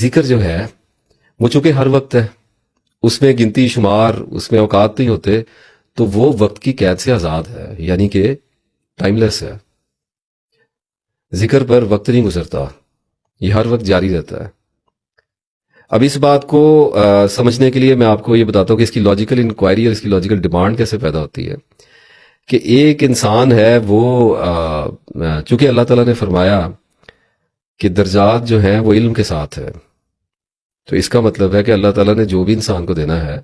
ذکر جو ہے وہ چونکہ ہر وقت ہے، اس میں گنتی شمار، اس میں اوقات نہیں ہوتے، تو وہ وقت کی قید سے آزاد ہے، یعنی کہ ٹائم لیس ہے. ذکر پر وقت نہیں گزرتا، یہ ہر وقت جاری رہتا ہے. اب اس بات کو سمجھنے کے لیے میں آپ کو یہ بتاتا ہوں کہ اس کی لاجیکل انکوائری اور اس کی لاجیکل ڈیمانڈ کیسے پیدا ہوتی ہے. کہ ایک انسان ہے وہ چونکہ اللہ تعالیٰ نے فرمایا کہ درجات جو ہیں وہ علم کے ساتھ ہے، تو اس کا مطلب ہے کہ اللہ تعالیٰ نے جو بھی انسان کو دینا ہے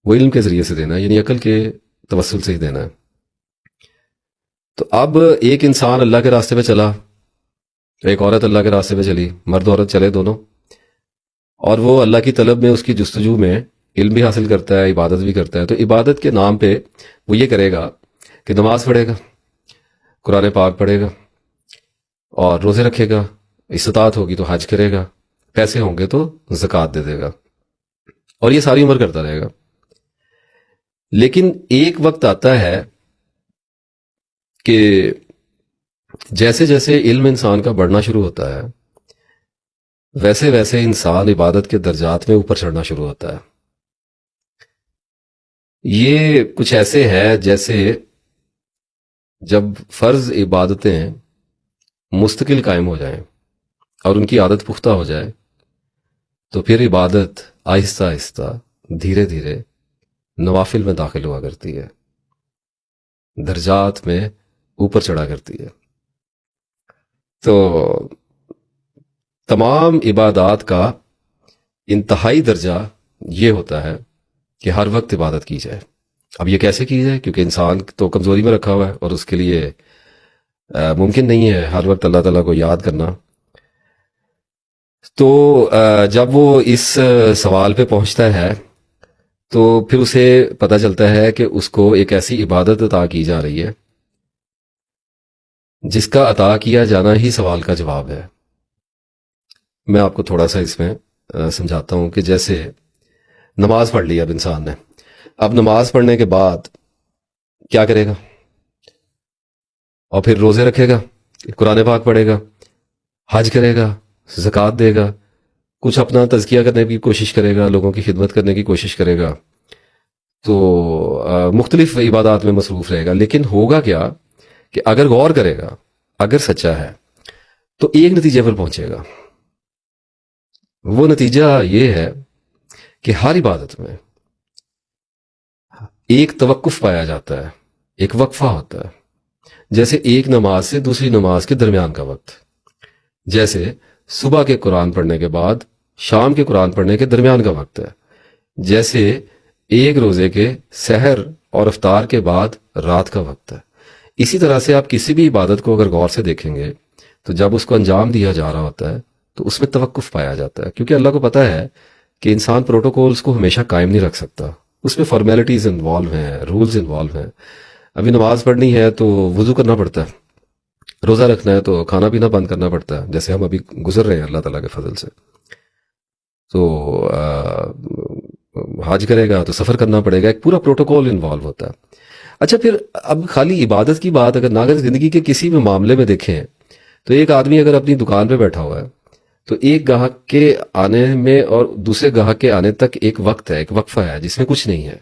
وہ علم کے ذریعے سے دینا ہے، یعنی عقل کے توسل سے ہی دینا ہے. تو اب ایک انسان اللہ کے راستے پہ چلا، ایک عورت اللہ کے راستے پہ چلی، مرد عورت چلے دونوں، اور وہ اللہ کی طلب میں، اس کی جستجو میں علم بھی حاصل کرتا ہے، عبادت بھی کرتا ہے. تو عبادت کے نام پہ وہ یہ کرے گا کہ نماز پڑھے گا، قرآن پاک پڑھے گا، اور روزے رکھے گا، استطاعت ہوگی تو حج کرے گا، پیسے ہوں گے تو زکوٰۃ دے دے گا، اور یہ ساری عمر کرتا رہے گا. لیکن ایک وقت آتا ہے کہ جیسے جیسے علم انسان کا بڑھنا شروع ہوتا ہے، ویسے ویسے انسان عبادت کے درجات میں اوپر چڑھنا شروع ہوتا ہے. یہ کچھ ایسے ہے جیسے جب فرض عبادتیں مستقل قائم ہو جائیں اور ان کی عادت پختہ ہو جائے، تو پھر عبادت آہستہ آہستہ دھیرے دھیرے نوافل میں داخل ہوا کرتی ہے، درجات میں اوپر چڑھا کرتی ہے. تو تمام عبادات کا انتہائی درجہ یہ ہوتا ہے کہ ہر وقت عبادت کی جائے. اب یہ کیسے کی جائے؟ کیونکہ انسان تو کمزوری میں رکھا ہوا ہے اور اس کے لیے ممکن نہیں ہے ہر وقت اللہ تعالیٰ کو یاد کرنا. تو جب وہ اس سوال پہ پہنچتا ہے تو پھر اسے پتہ چلتا ہے کہ اس کو ایک ایسی عبادت عطا کی جا رہی ہے جس کا عطا کیا جانا ہی سوال کا جواب ہے. میں آپ کو تھوڑا سا اس میں سمجھاتا ہوں کہ جیسے نماز پڑھ لی اب انسان نے، اب نماز پڑھنے کے بعد کیا کرے گا؟ اور پھر روزے رکھے گا، قرآن پاک پڑھے گا، حج کرے گا، زکوٰۃ دے گا، کچھ اپنا تزکیہ کرنے کی کوشش کرے گا، لوگوں کی خدمت کرنے کی کوشش کرے گا، تو مختلف عبادات میں مصروف رہے گا. لیکن ہوگا کیا کہ اگر غور کرے گا، اگر سچا ہے تو ایک نتیجے پر پہنچے گا. وہ نتیجہ یہ ہے کہ ہر عبادت میں ایک توقف پایا جاتا ہے، ایک وقفہ ہوتا ہے. جیسے ایک نماز سے دوسری نماز کے درمیان کا وقت، جیسے صبح کے قرآن پڑھنے کے بعد شام کے قرآن پڑھنے کے درمیان کا وقت ہے، جیسے ایک روزے کے سحر اور افطار کے بعد رات کا وقت ہے. اسی طرح سے آپ کسی بھی عبادت کو اگر غور سے دیکھیں گے تو جب اس کو انجام دیا جا رہا ہوتا ہے تو اس میں توقف پایا جاتا ہے، کیونکہ اللہ کو پتہ ہے کہ انسان پروٹوکولز کو ہمیشہ قائم نہیں رکھ سکتا، اس میں فارمیلٹیز انوالو ہیں، رولز انوالو ہیں. ابھی نماز پڑھنی ہے تو وضو کرنا پڑتا ہے، روزہ رکھنا ہے تو کھانا پینا بند کرنا پڑتا ہے، جیسے ہم ابھی گزر رہے ہیں اللہ تعالیٰ کے فضل سے. تو حج کرے گا تو سفر کرنا پڑے گا، ایک پورا پروٹوکول انوالو ہوتا ہے. اچھا، پھر اب خالی عبادت کی بات اگر زندگی کے کسی بھی معاملے میں دیکھیں تو ایک آدمی اگر اپنی دکان پہ بیٹھا ہوا ہے تو ایک گاہک کے آنے میں اور دوسرے گاہک کے آنے تک ایک وقت ہے، ایک وقفہ ہے جس میں کچھ نہیں ہے،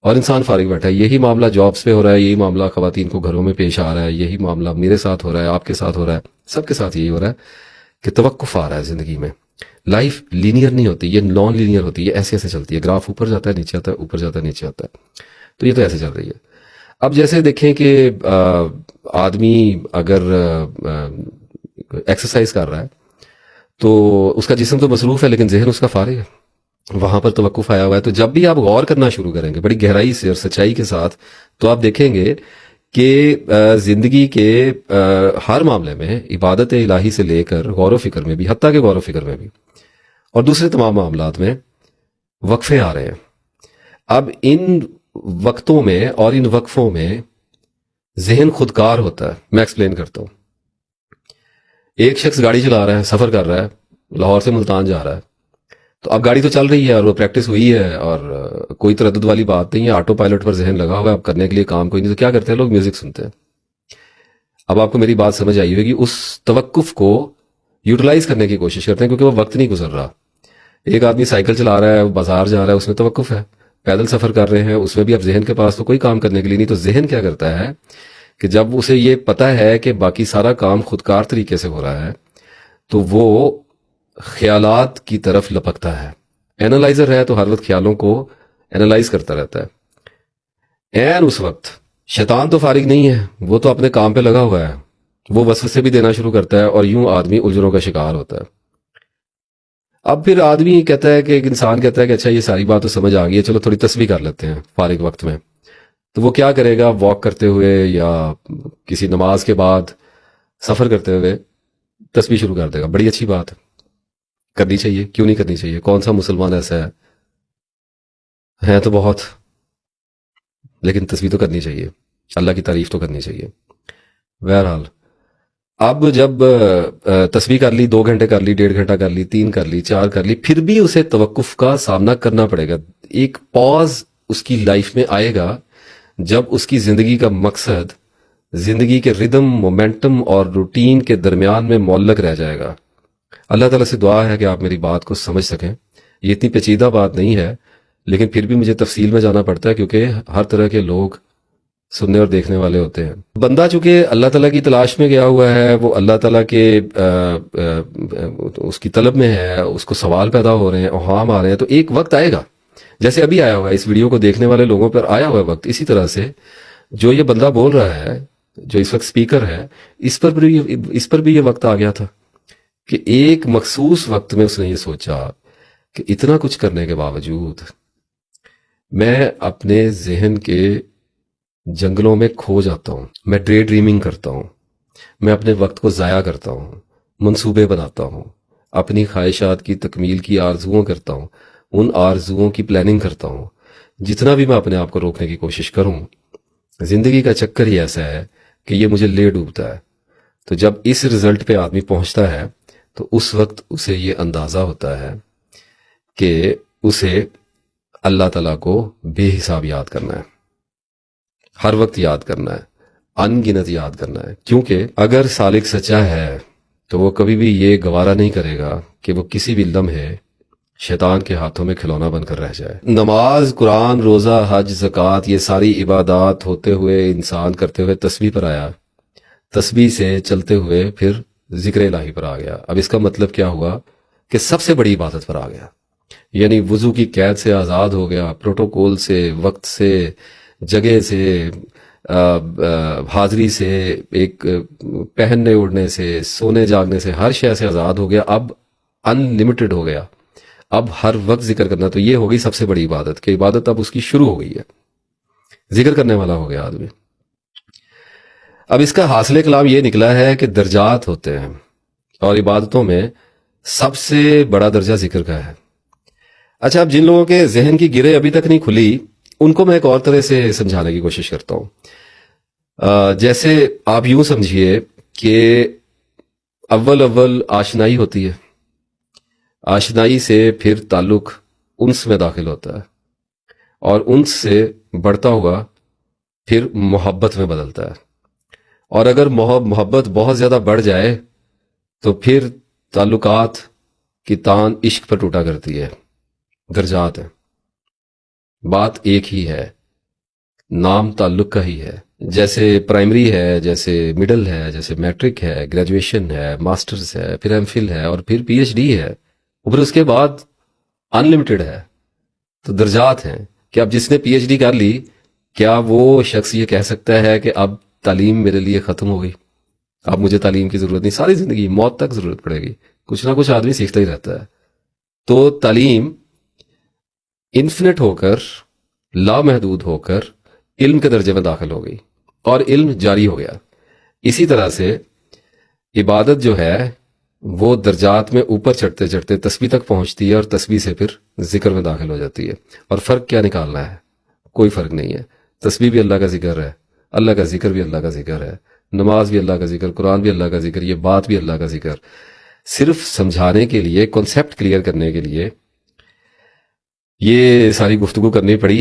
اور انسان فارغ بیٹھا ہے. یہی معاملہ جابس پہ ہو رہا ہے، یہی معاملہ خواتین کو گھروں میں پیش آ رہا ہے، یہی معاملہ میرے ساتھ ہو رہا ہے، آپ کے ساتھ ہو رہا ہے، سب کے ساتھ یہی ہو رہا ہے کہ توقف آ رہا ہے زندگی میں. لائف لینئر نہیں ہوتی، یہ نان لینئر ہوتی ہے، ایسے ایسے چلتی ہے، گراف اوپر جاتا ہے نیچے آتا ہے، اوپر جاتا ہے نیچے آتا ہے. تو یہ تو ایسے چل رہی ہے. اب جیسے دیکھیں کہ آدمی اگر ایکسرسائز کر رہا ہے تو اس کا جسم تو مصروف ہے لیکن ذہن اس کا فارغ ہے، وہاں پر توقف آیا ہوا ہے. تو جب بھی آپ غور کرنا شروع کریں گے بڑی گہرائی سے اور سچائی کے ساتھ تو آپ دیکھیں گے کہ زندگی کے ہر معاملے میں عبادت الہی سے لے کر غور و فکر میں بھی، حتیٰ کہ غور و فکر میں بھی اور دوسرے تمام معاملات میں وقفے آ رہے ہیں. اب ان وقتوں میں اور ان وقفوں میں ذہن خودکار ہوتا ہے. میں ایکسپلین کرتا ہوں. ایک شخص گاڑی چلا رہا ہے، سفر کر رہا ہے، لاہور سے ملتان جا رہا ہے، تو اب گاڑی تو چل رہی ہے اور وہ پریکٹس ہوئی ہے اور کوئی تردد والی بات نہیں ہے، آٹو پائلٹ پر ذہن لگا ہوا ہے، اب کرنے کے لیے کام کوئی نہیں. تو کیا کرتے ہیں لوگ؟ میوزک سنتے ہیں. اب آپ کو میری بات سمجھ آئی ہوگی. اس توقف کو یوٹیلائز کرنے کی کوشش کرتے ہیں کیونکہ وہ وقت نہیں گزر رہا. ایک آدمی سائیکل چلا رہا ہے, بازار جا رہا ہے, اس میں توقف ہے. پیدل سفر کر رہے ہیں, اس میں بھی اب ذہن کے پاس تو کوئی کام کرنے کے لیے نہیں. تو ذہن کیا کرتا ہے کہ جب اسے یہ پتا ہے کہ باقی سارا کام خودکار طریقے سے ہو رہا ہے تو وہ خیالات کی طرف لپکتا ہے. اینالائزر ہے تو ہر وقت خیالوں کو اینالائز کرتا رہتا ہے. این اس وقت شیطان تو فارغ نہیں ہے, وہ تو اپنے کام پہ لگا ہوا ہے, وہ وسوسے بھی دینا شروع کرتا ہے اور یوں آدمی الجھنوں کا شکار ہوتا ہے. اب پھر آدمی کہتا ہے کہ ایک انسان کہتا ہے کہ اچھا یہ ساری بات تو سمجھ آ گئی ہے, چلو تھوڑی تسبیح کر لیتے ہیں فارغ وقت میں. تو وہ کیا کرے گا, واک کرتے ہوئے یا کسی نماز کے بعد سفر کرتے ہوئے تسبیح شروع کر دے گا. بڑی اچھی بات ہے, کرنی چاہیے, کیوں نہیں کرنی چاہیے؟ کون سا مسلمان ایسا ہے تو بہت, لیکن تسبیح تو کرنی چاہیے, اللہ کی تعریف تو کرنی چاہیے. بہرحال اب جب تسبیح کر لی, 2 گھنٹے کر لی, 1.5 گھنٹہ کر لی, 3 کر لی, 4 کر لی, پھر بھی اسے توقف کا سامنا کرنا پڑے گا. ایک پاز اس کی لائف میں آئے گا جب اس کی زندگی کا مقصد زندگی کے ردم, مومنٹم اور روٹین کے درمیان میں معلق رہ جائے گا. اللہ تعالیٰ سے دعا ہے کہ آپ میری بات کو سمجھ سکیں. یہ اتنی پیچیدہ بات نہیں ہے, لیکن پھر بھی مجھے تفصیل میں جانا پڑتا ہے کیونکہ ہر طرح کے لوگ سننے اور دیکھنے والے ہوتے ہیں. بندہ چونکہ اللہ تعالیٰ کی تلاش میں گیا ہوا ہے, وہ اللہ تعالیٰ کے اس کی طلب میں ہے, اس کو سوال پیدا ہو رہے ہیں, اوہام آ رہے ہیں, تو ایک وقت آئے گا جیسے ابھی آیا ہوا ہے, اس ویڈیو کو دیکھنے والے لوگوں پر آیا ہوا ہے وقت. اسی طرح سے جو یہ بندہ بول رہا ہے, جو اس وقت سپیکر ہے, اس پر بھی یہ وقت آ گیا تھا کہ ایک مخصوص وقت میں اس نے یہ سوچا کہ اتنا کچھ کرنے کے باوجود میں اپنے ذہن کے جنگلوں میں کھو جاتا ہوں, میں ڈے ڈریمنگ کرتا ہوں, میں اپنے وقت کو ضائع کرتا ہوں, منصوبے بناتا ہوں, اپنی خواہشات کی تکمیل کی آرزوؤں کرتا ہوں, ان آرزوؤں کی پلاننگ کرتا ہوں. جتنا بھی میں اپنے آپ کو روکنے کی کوشش کروں, زندگی کا چکر ہی ایسا ہے کہ یہ مجھے لے ڈوبتا ہے. تو جب اس رزلٹ پہ آدمی پہنچتا ہے تو اس وقت اسے یہ اندازہ ہوتا ہے کہ اسے اللہ تعالیٰ کو بے حساب یاد کرنا ہے, ہر وقت یاد کرنا ہے, ان گنت یاد کرنا ہے. کیونکہ اگر سالک سچا ہے تو وہ کبھی بھی یہ گوارا نہیں کرے گا کہ وہ کسی بھی لمحے شیطان کے ہاتھوں میں کھلونا بن کر رہ جائے. نماز, قرآن, روزہ, حج, زکوٰۃ, یہ ساری عبادات ہوتے ہوئے انسان کرتے ہوئے تسبیح پر آیا, تسبیح سے چلتے ہوئے پھر ذکر الہی پر آ گیا. اب اس کا مطلب کیا ہوا کہ سب سے بڑی عبادت پر آ گیا, یعنی وضو کی قید سے آزاد ہو گیا, پروٹوکول سے, وقت سے, جگہ سے, حاضری سے, ایک پہننے اڑنے سے, سونے جاگنے سے, ہر شے سے آزاد ہو گیا. اب ان لمیٹڈ ہو گیا, اب ہر وقت ذکر کرنا. تو یہ ہوگی سب سے بڑی عبادت کہ عبادت اب اس کی شروع ہو گئی ہے, ذکر کرنے والا ہو گیا آدمی. اب اس کا حاصل کلام یہ نکلا ہے کہ درجات ہوتے ہیں اور عبادتوں میں سب سے بڑا درجہ ذکر کا ہے. اچھا, اب جن لوگوں کے ذہن کی گرہ ابھی تک نہیں کھلی ان کو میں ایک اور طرح سے سمجھانے کی کوشش کرتا ہوں. جیسے آپ یوں سمجھیے کہ اول آشنائی ہوتی ہے, آشنائی سے پھر تعلق انس میں داخل ہوتا ہے اور انس سے بڑھتا ہوا پھر محبت میں بدلتا ہے, اور اگر محبت بہت زیادہ بڑھ جائے تو پھر تعلقات کی تان عشق پر ٹوٹا کرتی ہے. درجات ہیں, بات ایک ہی ہے, نام تعلق کا ہی ہے. جیسے پرائمری ہے, جیسے مڈل ہے, جیسے میٹرک ہے, گریجویشن ہے, ماسٹرز ہے, پھر ایم فل ہے, اور پھر پی ایچ ڈی ہے, اور پھر اس کے بعد ان لمیٹڈ ہے. تو درجات ہیں کہ اب جس نے پی ایچ ڈی کر لی, کیا وہ شخص یہ کہہ سکتا ہے کہ اب تعلیم میرے لیے ختم ہو گئی, اب مجھے تعلیم کی ضرورت نہیں, ساری زندگی موت تک ضرورت پڑے گی, کچھ نہ کچھ آدمی سیکھتا ہی رہتا ہے. تو تعلیم انفینٹ ہو کر, لامحدود ہو کر علم کے درجے میں داخل ہو گئی اور علم جاری ہو گیا. اسی طرح سے عبادت جو ہے وہ درجات میں اوپر چڑھتے چڑھتے تسبیح تک پہنچتی ہے اور تسبیح سے پھر ذکر میں داخل ہو جاتی ہے. اور فرق کیا نکالنا ہے؟ کوئی فرق نہیں ہے. تسبیح بھی اللہ کا ذکر ہے, اللہ کا ذکر بھی اللہ کا ذکر ہے, نماز بھی اللہ کا ذکر, قرآن بھی اللہ کا ذکر, یہ بات بھی اللہ کا ذکر. صرف سمجھانے کے لیے, کانسیپٹ کلیئر کرنے کے لیے یہ ساری گفتگو کرنی پڑی ہے.